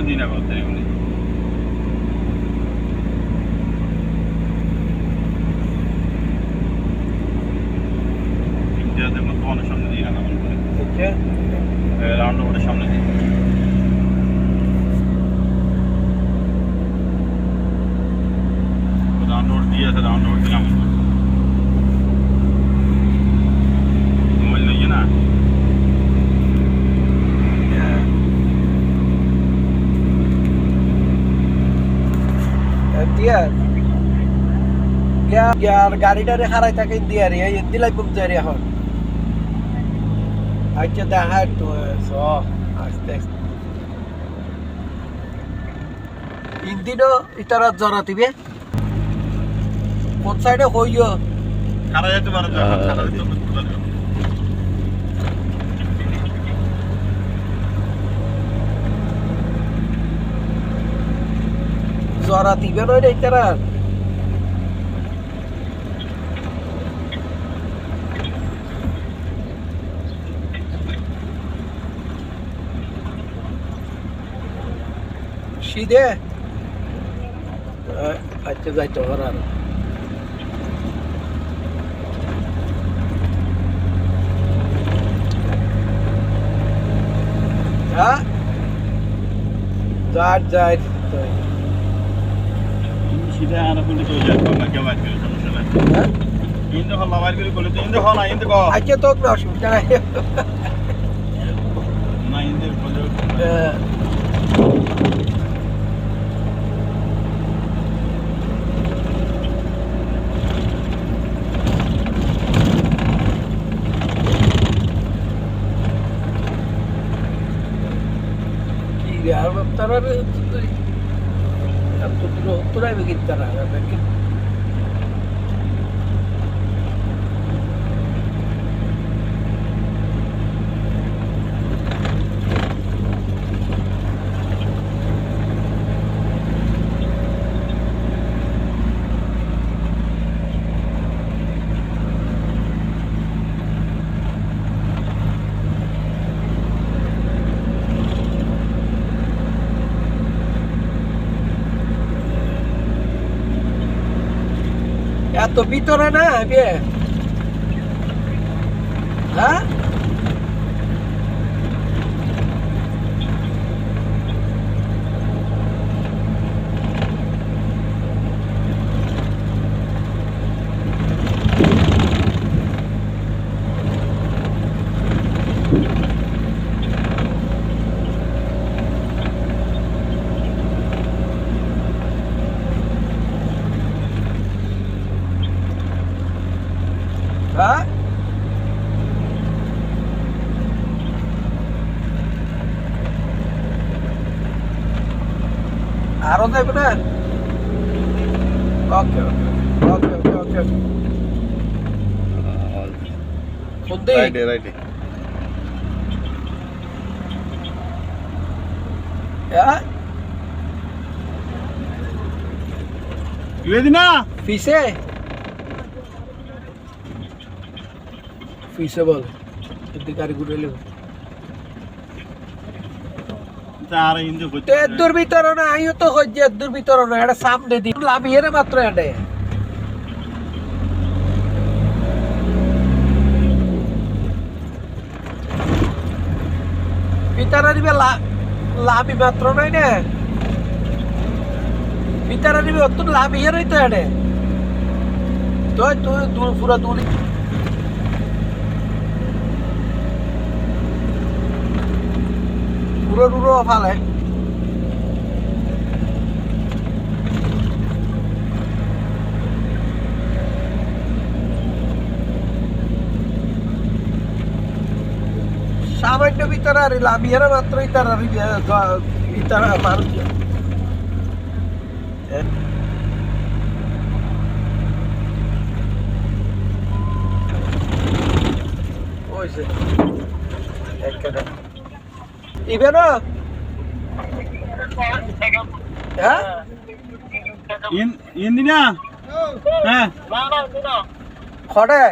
সামনে দিন আবার এগুলি ইন্ডিয়াতে মতো অনেক সামনে দিন আনা রাউন্ড ওভারের সামনে দিন রাউন্ড ওভার দিয়ে আছে রাউন্ড ওভার দিলাম মোবাইল লইয়ে না গাড়িটারে হারাই থাকে দিয়ারি দিলাই বুক যারি এখন আচ্ছা দেখা একটু আস্তে আস্তে ইন্দিনও ইতারা জরা দিবে কোন সাইডে হইও খারা যেতে পারে জরা দিবে নয় ইতারা সিধে আচ্ছা যাইতে হবে আর হ্যাঁ যাই সিধে আনা করলে তো যাই না কেউ বাইর করে সমস্যা নাই ইন্দো হল বাইর করে বলে তো ইন্দো হল না ইন্দো কো আচ্ছা তো না অসুবিধা নাই না ইন্দো বলে তারা তোরাই বেগিন তারা এত ভিতরে না বিয়ে হ্যাঁ হ্যাঁ আরো যাবে না ওকে ওকে ওকে ওকে ওকে রাইট হ্যাঁ ইয়েদিনা ফিসে বল এদিকে গাড়ি ঘুরে এলো তার ইন্দো তে দুর্বিতরণ আইও তো হচ্ছে দুর্বিতরণ এটা সামনে দি লাভ এর মাত্র এডে পিতারা দিবে লাভই মাত্র নয় না পিতারা দিবে অত লাভ এরই তো এডে তো তুই দূর পুরো দূর পুরো ফালে সামান্য ভিতরে আর লাভিয়ারা মাত্রই তারা ভিতরে মানুষ ওইসে একটা ইভেনো হ্যাঁ ইন্দিনা হ্যাঁ খড়ে